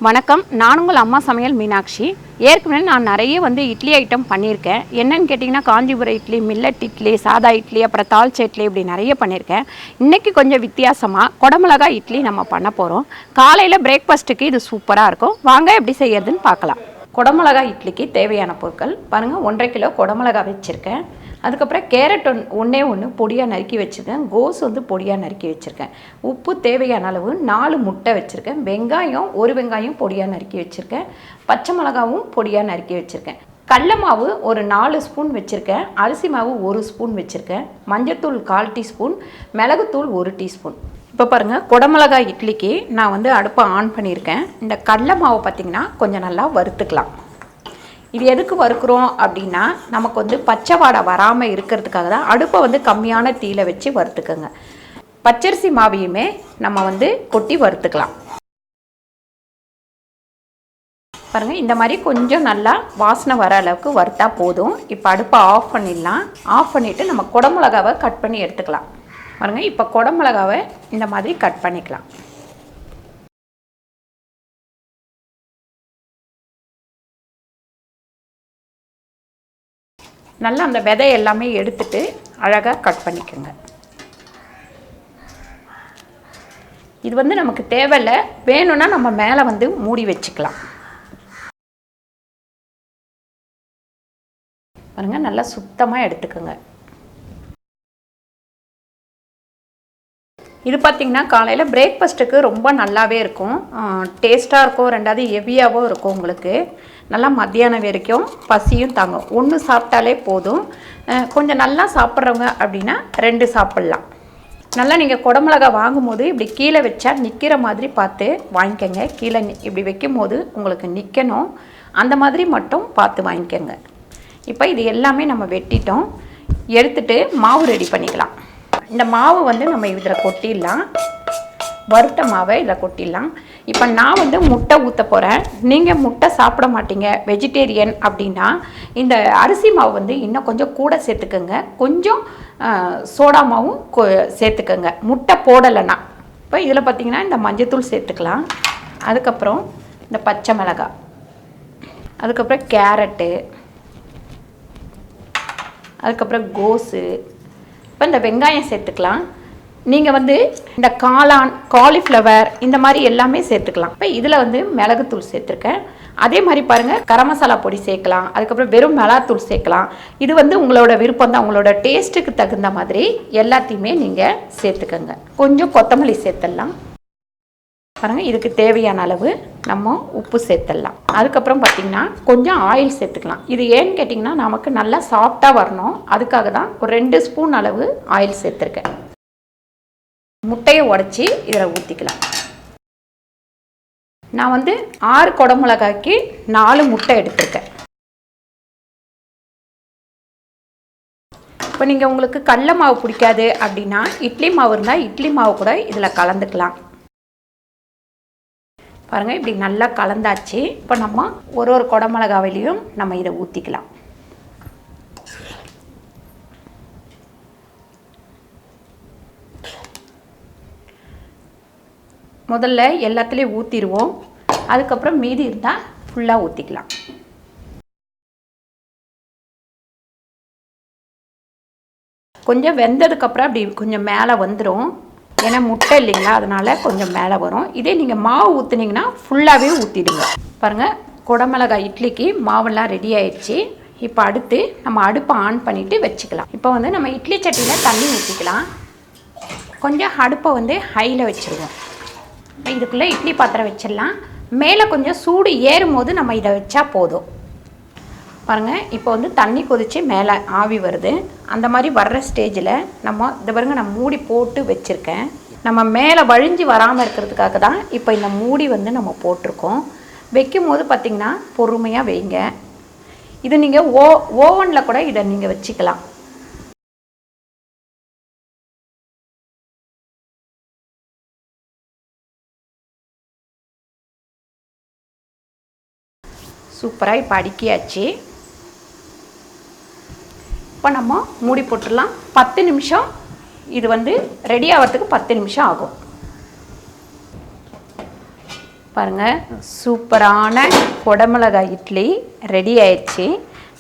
வணக்கம், நான் உங்கள் அம்மா சமையல் மீனாட்சி. ஏற்கனவே நான் நிறைய இட்லி ஐட்டம் பண்ணியிருக்கேன். என்னென்னு கேட்டிங்கன்னா, காஞ்சிபுரம் இட்லி, மில்லட் இட்லி, சாதா இட்லி, அப்புறம் தால்ச்சா இட்லி, இப்படி நிறைய பண்ணியிருக்கேன். இன்றைக்கி கொஞ்சம் வித்தியாசமாக குடமிளகாய் இட்லி நம்ம பண்ண போகிறோம். காலையில் பிரேக்ஃபாஸ்ட்டுக்கு இது சூப்பராக இருக்கும். வாங்க எப்படி செய்யறதுன்னு பார்க்கலாம். குடமிளகாய் இட்லிக்கு தேவையான பொருட்கள் பாருங்கள். 1.5 கிலோ குடமிளகாய் வச்சுருக்கேன். அதுக்கப்புறம் கேரட் ஒன்றே பொடியாக நறுக்கி வச்சுருக்கேன். கோஸ் பொடியாக நறுக்கி வச்சுருக்கேன். உப்பு தேவையான அளவு 4 முட்டை வச்சுருக்கேன். வெங்காயம் 1 வெங்காயம் பொடியாக நறுக்கி வச்சுருக்கேன். பச்சை மிளகாவும் பொடியாக நறுக்கி வச்சுருக்கேன். கடல மாவு ஒரு 4 ஸ்பூன் வச்சுருக்கேன். அரிசி மாவு 1 ஸ்பூன் வச்சுருக்கேன். மஞ்சத்தூள் 1/4 டீஸ்பூன், மிளகுத்தூள் 1 டீஸ்பூன். இப்போ பாருங்கள், குடமிளகாய் இட்லிக்கு நான் அடுப்பை ஆன் பண்ணியிருக்கேன். இந்த கடல மாவு பார்த்திங்கன்னா கொஞ்சம் நல்லா வறுத்துக்கலாம். இது எதுக்கு வறுக்கிறோம் அப்படின்னா, நமக்கு பச்சை வாடை வராமல் இருக்கிறதுக்காக தான். அடுப்பை கம்மியான தீயில வச்சு வறுத்துக்கோங்க. பச்சரிசி மாவையுமே நம்ம கொட்டி வறுத்துக்கலாம். பாருங்கள், இந்த மாதிரி கொஞ்சம் நல்லா வாசனை வர அளவுக்கு வறுத்தா போதும். இப்போ அடுப்பை ஆஃப் பண்ணிடலாம். ஆஃப் பண்ணிவிட்டு நம்ம குடமிளகாவை கட் பண்ணி எடுத்துக்கலாம். பாருங்கள், இப்போ குடமிளகாவை இந்த மாதிரி கட் பண்ணிக்கலாம். நல்லா அந்த விதை எல்லாமே எடுத்துட்டு அழகாக கட் பண்ணிக்கோங்க. இது நமக்கு தேவையில்லை, வேணும்னா நம்ம மேலே மூடி வச்சுக்கலாம். பாருங்கள், நல்லா சுத்தமாக எடுத்துக்கோங்க. இது பார்த்திங்கன்னா காலையில் பிரேக்ஃபாஸ்ட்டுக்கு ரொம்ப நல்லாவே இருக்கும். டேஸ்ட்டாக இருக்கும். 2வது ஹெவியாகவும் இருக்கும். உங்களுக்கு நல்லா மத்தியானம் வரைக்கும் பசியும் தாங்கும். 1 சாப்பிட்டாலே போதும். கொஞ்சம் நல்லா சாப்பிட்றவங்க அப்படின்னா 2 சாப்பிட்லாம். நல்லா நீங்கள் குடமிளகா வாங்கும்போது இப்படி கீழே வச்சா நிற்கிற மாதிரி பார்த்து வாங்கிக்கோங்க. கீழே இப்படி வைக்கும் போது உங்களுக்கு நிற்கணும். அந்த மாதிரி மட்டும் பார்த்து வாங்கிக்கோங்க. இப்போ இது எல்லாமே நம்ம வெட்டிட்டோம். எடுத்துகிட்டு மாவு ரெடி பண்ணிக்கலாம். இந்த மாவு நம்ம இதில் கொட்டிடலாம். வறுத்த மாவை இதில் கொட்டிடலாம். இப்போ நான் முட்டை ஊற்ற போகிறேன். நீங்கள் முட்டை சாப்பிட மாட்டீங்க, வெஜிடேரியன் அப்படின்னா இந்த அரிசி மாவு இன்னும் கொஞ்சம் கூட சேர்த்துக்கோங்க. கொஞ்சம் சோடா மாவும் சேர்த்துக்கோங்க, முட்டை போடலைன்னா. இப்போ இதில் பார்த்திங்கன்னா இந்த மஞ்சத்தூள் சேர்த்துக்கலாம். அதுக்கப்புறம் இந்த பச்சை மிளகாய், அதுக்கப்புறம் கேரட்டு, அதுக்கப்புறம் கோஸு. இப்போ இந்த வெங்காயம் சேர்த்துக்கலாம். நீங்கள் இந்த காளான், காலிஃப்ளவர் இந்த மாதிரி எல்லாமே சேர்த்துக்கலாம். இப்போ இதில் மிளகுத்தூள் சேர்த்துருக்கேன். அதே மாதிரி பாருங்கள், கரம் மசாலா பொடி சேர்க்கலாம். அதுக்கப்புறம் வெறும் மிளகாத்தூள் சேர்க்கலாம். இது உங்களோட விருப்பம் தான். உங்களோட டேஸ்ட்டுக்கு தகுந்த மாதிரி எல்லாத்தையுமே நீங்கள் சேர்த்துக்கோங்க. கொஞ்சம் கொத்தமல்லி சேர்த்துடலாம். பாருங்கள், இதுக்கு தேவையான அளவு நம்ம உப்பு சேர்த்துடலாம். அதுக்கப்புறம் பார்த்திங்கன்னா கொஞ்சம் ஆயில் சேர்த்துக்கலாம். இது ஏன்னு கேட்டிங்கன்னா, நமக்கு நல்லா சாஃப்டாக வரணும். அதுக்காக தான் ஒரு 2 ஸ்பூன் அளவு ஆயில் சேர்த்துருக்கேன். முட்டையை உடச்சி இதில் ஊற்றிக்கலாம். நான் 6 குடமிளகாய்க்கு 4 முட்டை எடுத்திருக்கேன். இப்போ நீங்கள் உங்களுக்கு கடல மாவு பிடிக்காது அப்படின்னா இட்லி மாவு இருந்தால் இட்லி மாவு கூட இதில் கலந்துக்கலாம். பாருங்கள், இப்படி நல்லா கலந்தாச்சு. இப்போ நம்ம ஒரு குடமிளகாவிலையும் நம்ம இதை ஊற்றிக்கலாம். முதல்ல எல்லாத்துலேயும் ஊற்றிடுவோம். அதுக்கப்புறம் மீதி இருந்தால் ஃபுல்லாக ஊற்றிக்கலாம். கொஞ்சம் வெந்ததுக்கப்புறம் அப்படி கொஞ்சம் மேலே வந்துடும். ஏன்னா முட்டை இல்லைங்களா, அதனால் கொஞ்சம் மேலே வரும். இதே நீங்கள் மாவு ஊற்றுனீங்கன்னா ஃபுல்லாகவே ஊற்றிடுங்க. பாருங்கள், குடமிளகாய் இட்லிக்கு மாவெல்லாம் ரெடி ஆயிடுச்சு. இப்போ அடுத்து நம்ம அடுப்பை ஆன் பண்ணிவிட்டு வச்சுக்கலாம். இப்போ நம்ம இட்லி சட்டியில் தண்ணி ஊற்றிக்கலாம். கொஞ்சம் அடுப்பை ஹையில் வச்சுருவோம். இதுக்குள்ளே இட்லி பாத்திரம் வச்சிடலாம். மேலே கொஞ்சம் சூடு ஏறும் போது நம்ம இதை வச்சா போதும். பாருங்கள், இப்போ தண்ணி கொதித்து மேலே ஆவி வருது. அந்த மாதிரி வர்ற ஸ்டேஜில் நம்ம இந்த பாருங்க, நான் மூடி போட்டு வச்சுருக்கேன். நம்ம மேலே வழிஞ்சு வராமல் இருக்கிறதுக்காக தான் இப்போ இந்த மூடி நம்ம போட்டிருக்கோம். வைக்கும் போது பார்த்திங்கன்னா பொறுமையாக வைங்க. இது நீங்கள் ஓவனில் கூட இதை நீங்கள் வச்சுக்கலாம். சூப்பராக இப்போ அடுக்கியாச்சு. இப்போ நம்ம மூடி போட்டுடலாம். 10 நிமிஷம் இது ரெடி ஆகிறதுக்கு 10 நிமிஷம் ஆகும். பாருங்கள், சூப்பரான குடமிளகாய் இட்லி ரெடி ஆயிடுச்சு.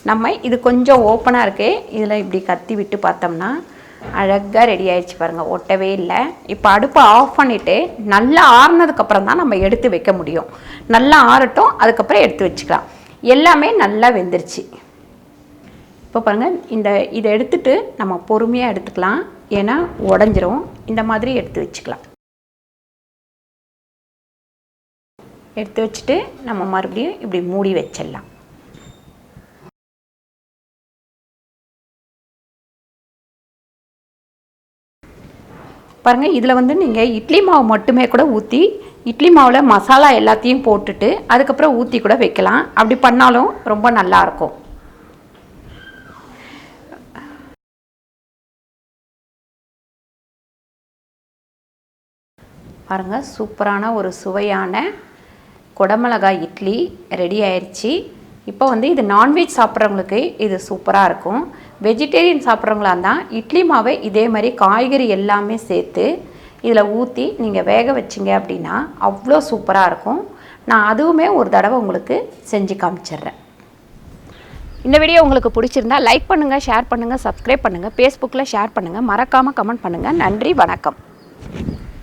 நம்ம இது கொஞ்சம் ஓப்பனாக இருக்குது, இதில் இப்படி கத்தி விட்டு பார்த்தோம்னா அழகாக ரெடி ஆயிடுச்சு பாருங்கள், ஒட்டவே இல்லை. இப்போ அடுப்பை ஆஃப் பண்ணிவிட்டு நல்லா ஆறுனதுக்கப்புறம் தான் நம்ம எடுத்து வைக்க முடியும். நல்லா ஆறட்டும், அதுக்கப்புறம் எடுத்து வச்சுக்கலாம். எல்லாமே நல்லா வெந்துருச்சு. இப்போ பாருங்கள், இதை எடுத்துட்டு நம்ம பொறுமையாக எடுத்துக்கலாம், ஏன்னா உடஞ்சிரும். இந்த மாதிரி எடுத்து வச்சுக்கலாம். எடுத்து வச்சுட்டு நம்ம மறுபடியும் இப்படி மூடி வச்சிடலாம். பாருங்கள், இதில் வந்து நீங்கள் இட்லி மாவு மட்டுமே கூட ஊற்றி, இட்லி மாவில் மசாலா எல்லாத்தையும் போட்டுட்டு அதுக்கப்புறம் ஊற்றி கூட வைக்கலாம். அப்படி பண்ணாலும் ரொம்ப நல்லாயிருக்கும். பாருங்கள், சூப்பரான ஒரு சுவையான குடமிளகாய் இட்லி ரெடி ஆயிடுச்சு. இப்போ வந்து இது நான்வெஜ் சாப்பிட்றவங்களுக்கு இது சூப்பராக இருக்கும். வெஜிடேரியன் சாப்பிட்றவங்களா இருந்தால் இட்லி மாவை இதே மாதிரி காய்கறி எல்லாமே சேர்த்து இதில் ஊற்றி நீங்கள் வேக வச்சிங்க அப்படின்னா அவ்வளோ சூப்பராக இருக்கும். நான் அதுவுமே ஒரு தடவை உங்களுக்கு செஞ்சு காமிச்சிடுறேன். இந்த வீடியோ உங்களுக்கு பிடிச்சிருந்தா லைக் பண்ணுங்கள், ஷேர் பண்ணுங்கள், சப்ஸ்கிரைப் பண்ணுங்கள், ஃபேஸ்புக்கில் ஷேர் பண்ணுங்கள், மறக்காமல் கமெண்ட் பண்ணுங்கள். நன்றி, வணக்கம்.